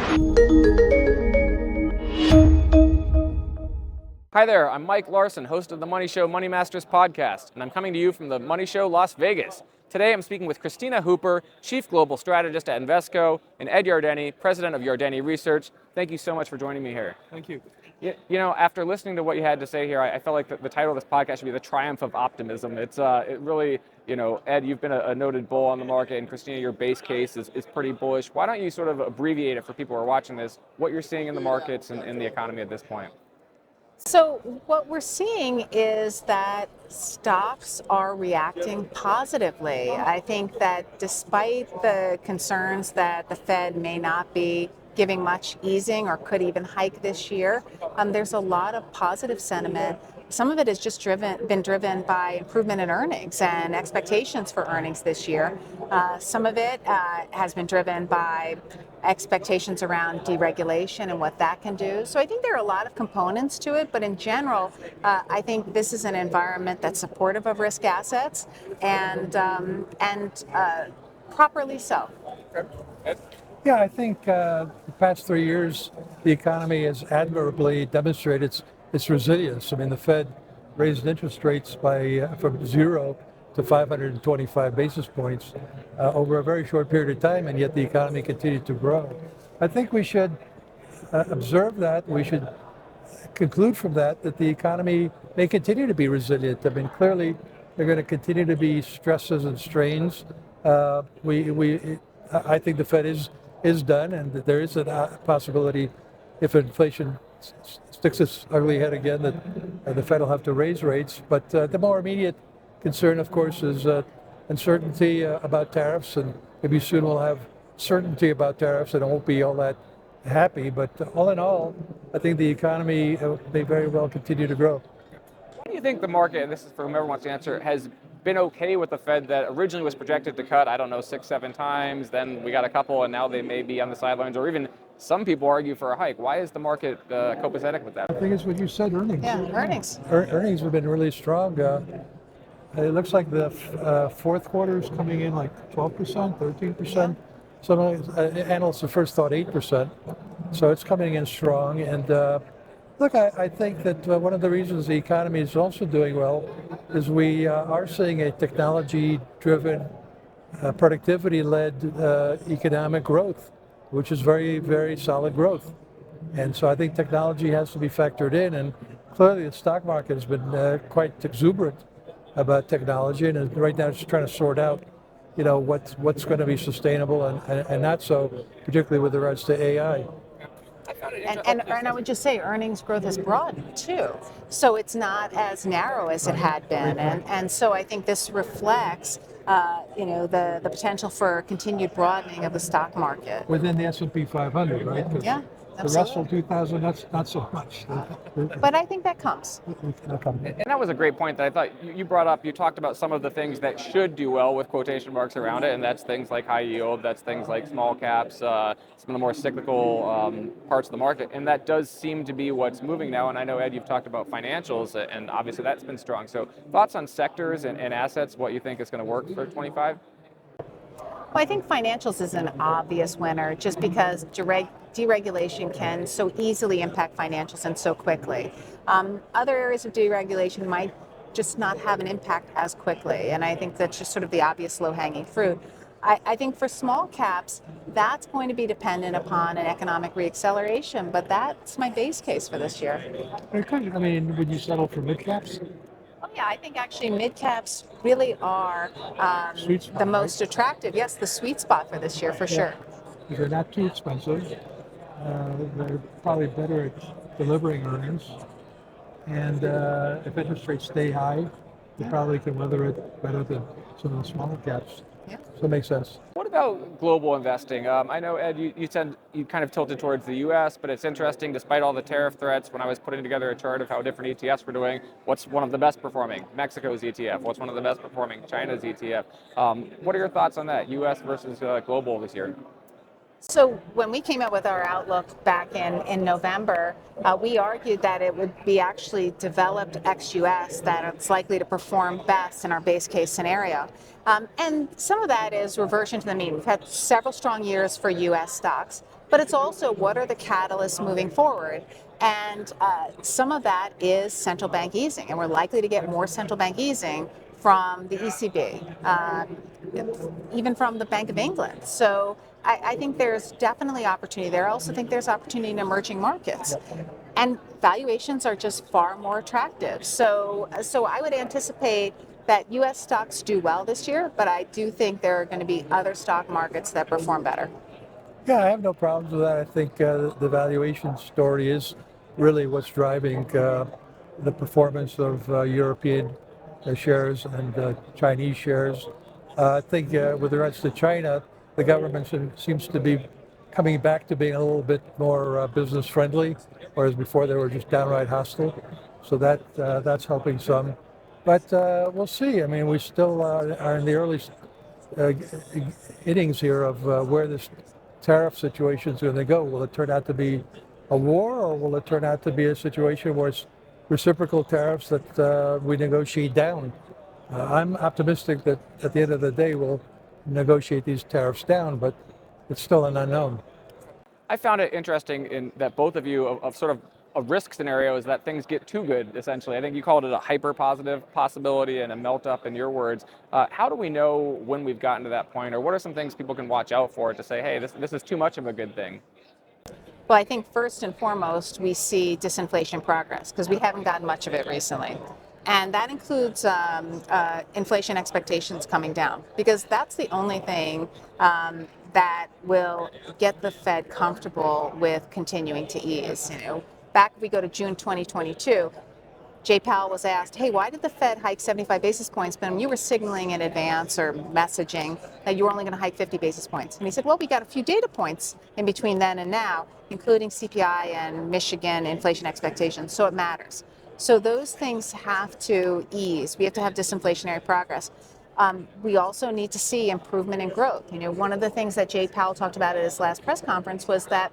Hi there, I'm Mike Larson, host of the MoneyShow MoneyMasters Podcast, and I'm coming to you from the MoneyShow Las Vegas. Today I'm speaking with Kristina Hooper, Chief Global Strategist at Invesco, and Ed Yardeni, President of Yardeni Research. Thank you so much for joining me here. Thank you. You know, after listening to what you had to say here, I felt like the title of this podcast should be The Triumph of Optimism. It really, Ed, you've been a noted bull on the market, and Kristina, your base case is pretty bullish. Why don't you sort of abbreviate it for people who are watching this, what you're seeing in the markets and in the economy at this point? So what we're seeing is that stocks are reacting positively. I think that despite the concerns that the Fed may not be giving much easing or could even hike this year, there's a lot of positive sentiment. Some of it has just been driven by improvement in earnings and expectations for earnings this year. Some of it has been driven by expectations around deregulation and what that can do. So I think there are a lot of components to it, but in general, I think this is an environment that's supportive of risk assets and properly so. Yeah, I think the past 3 years, the economy has admirably demonstrated its resilience. I mean, the Fed raised interest rates from 0 to 525 basis points over a very short period of time, and yet the economy continued to grow. I think we should observe that. We should conclude from that the economy may continue to be resilient. I mean, clearly, there are going to continue to be stresses and strains. I think the Fed is done, and that there is a possibility if inflation sticks its ugly head again that the Fed will have to raise rates. But the more immediate concern, of course, is uncertainty about tariffs, and maybe soon we'll have certainty about tariffs and it won't be all that happy. But all in all, I think the economy may very well continue to grow. Why do you think the market, and this is for whomever wants to answer, has been okay with the Fed that originally was projected to cut, 6-7 times, then we got a couple, and now they may be on the sidelines, or even some people argue for a hike? Why is the market copacetic with that? I think it's what you said, earnings. Yeah, earnings. Earnings have been really strong. It looks like the fourth quarter is coming in like 12%, 13%. Some analysts at first thought 8%. So it's coming in strong. And look, I think that one of the reasons the economy is also doing well is we are seeing a technology-driven, productivity-led economic growth, which is very, very solid growth. And so I think technology has to be factored in. And clearly the stock market has been quite exuberant about technology, and right now it's trying to sort out, what's going to be sustainable and not so, particularly with regards to AI. And I would just say earnings growth is broadened too. So it's not as narrow as it had been. And so I think this reflects the potential for continued broadening of the stock market. Within the S&P 500, right? Yeah, absolutely. The Russell 2000, that's not so much. But I think that comes. And that was a great point that I thought you brought up. You talked about some of the things that should do well with quotation marks around it, and that's things like high yield, that's things like small caps, some of the more cyclical parts of the market, and that does seem to be what's moving now. And I know, Ed, you've talked about financials, and obviously that's been strong. So thoughts on sectors and assets, what you think is going to work for 25? Well, I think financials is an obvious winner just because deregulation can so easily impact financials and so quickly. Other areas of deregulation might just not have an impact as quickly, and I think that's just sort of the obvious low-hanging fruit. I think for small caps, that's going to be dependent upon an economic reacceleration, but that's my base case for this year. I mean, would you settle for mid caps? Oh yeah, I think actually mid caps really are the most attractive. Yes, the sweet spot for this year for sure. They're not too expensive. They're probably better at delivering earnings. And if interest rates stay high, they probably can weather it better than some of the smaller caps. Yeah. So it makes sense. What about global investing? I know, Ed, you said you kind of tilted towards the U.S., but it's interesting, despite all the tariff threats, when I was putting together a chart of how different ETFs were doing, what's one of the best performing? Mexico's ETF. What's one of the best performing? China's ETF. What are your thoughts on that, U.S. versus global this year? So when we came out with our outlook back in November, we argued that it would be actually developed ex-US that it's likely to perform best in our base case scenario. And some of that is reversion to the mean. We've had several strong years for US stocks. but it's also what are the catalysts moving forward. And some of that is central bank easing, and we're likely to get more central bank easing from the ECB, even from the Bank of England. So I think there's definitely opportunity there. I also think there's opportunity in emerging markets. And valuations are just far more attractive. So I would anticipate that U.S. stocks do well this year, but I do think there are going to be other stock markets that perform better. Yeah, I have no problems with that. I think the valuation story is really what's driving the performance of European shares and Chinese shares. I think with regards to China, the government seems to be coming back to being a little bit more business friendly, whereas before they were just downright hostile. So that's helping some. But we'll see. I mean, we still are in the early uh, innings here of where this tariff situation is going to go. Will it turn out to be a war, or will it turn out to be a situation where it's reciprocal tariffs that we negotiate down? I'm optimistic that at the end of the day we'll negotiate these tariffs down, but it's still an unknown. I found it interesting in that both of you of sort of a risk scenario is that things get too good, essentially. I think you called it a hyper positive possibility and a melt up in your words. How do we know when we've gotten to that point, or what are some things people can watch out for to say, hey, this is too much of a good thing? Well, I think first and foremost, we see disinflation progress because we haven't gotten much of it recently. And that includes inflation expectations coming down, because that's the only thing that will get the Fed comfortable with continuing to ease. Back if we go to June 2022, Jay Powell was asked, hey, why did the Fed hike 75 basis points, but you were signaling in advance or messaging that you were only going to hike 50 basis points? And he said, well, we got a few data points in between then and now, including CPI and Michigan inflation expectations, so it matters. So those things have to ease. We have to have disinflationary progress. We also need to see improvement in growth. One of the things that Jay Powell talked about at his last press conference was that,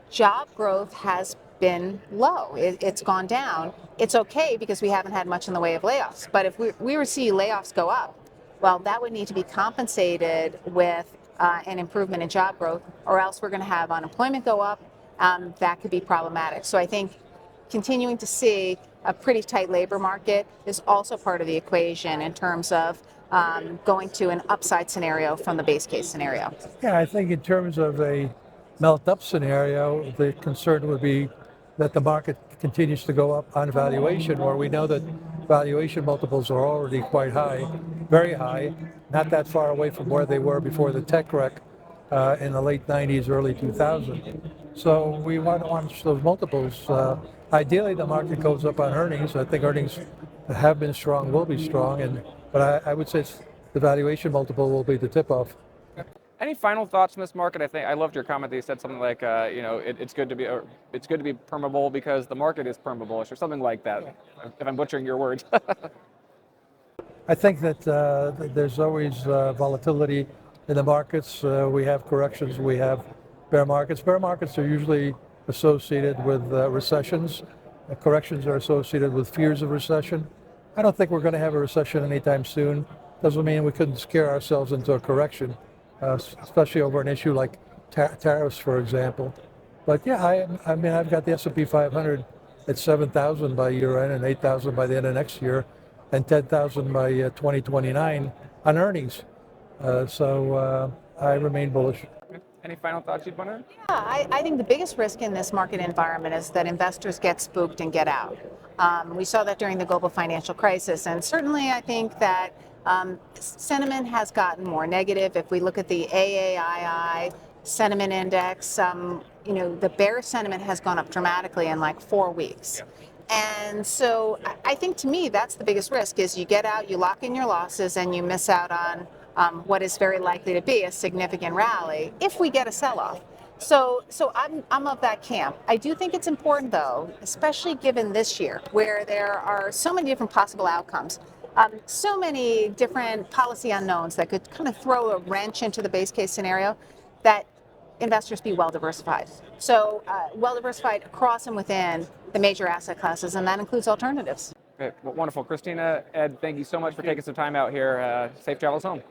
job growth has been low. It's gone down. It's okay because we haven't had much in the way of layoffs. But if we were to see layoffs go up, well, that would need to be compensated with an improvement in job growth, or else we're going to have unemployment go up. That could be problematic. So I think continuing to see a pretty tight labor market is also part of the equation in terms of going to an upside scenario from the base case scenario. Yeah, I think in terms of a melt-up scenario, the concern would be that the market continues to go up on valuation, where we know that valuation multiples are already quite high, very high, not that far away from where they were before the tech wreck in the late 90s, early 2000s. So we want to watch those multiples. Ideally, the market goes up on earnings. I think earnings have been strong, will be strong, but I would say the valuation multiple will be the tip-off. Any final thoughts on this market? I think I loved your comment that you said something like, it's good to be permeable because the market is permeable, or something like that. If I'm butchering your words. I think that there's always volatility in the markets. We have corrections. We have bear markets. Bear markets are usually associated with recessions. Corrections are associated with fears of recession. I don't think we're going to have a recession anytime soon. Doesn't mean we couldn't scare ourselves into a correction. Especially over an issue like tariffs, for example. But yeah, I mean, I've got the S&P 500 at 7,000 by year end and 8,000 by the end of next year and 10,000 by 2029 on earnings. So I remain bullish. Any final thoughts you'd want to? Yeah, I think the biggest risk in this market environment is that investors get spooked and get out. We saw that during the global financial crisis, and certainly I think that sentiment has gotten more negative. If we look at the AAII sentiment index, the bearish sentiment has gone up dramatically in like 4 weeks. And so I think to me that's the biggest risk is you get out, you lock in your losses, and you miss out on what is very likely to be a significant rally if we get a sell-off. So I'm of that camp. I do think it's important though, especially given this year where there are so many different possible outcomes. So many different policy unknowns that could kind of throw a wrench into the base case scenario, that investors be well diversified. So well diversified across and within the major asset classes, and that includes alternatives. Okay, well, wonderful. Kristina, Ed, thank you so much for taking some time out here. Safe travels home.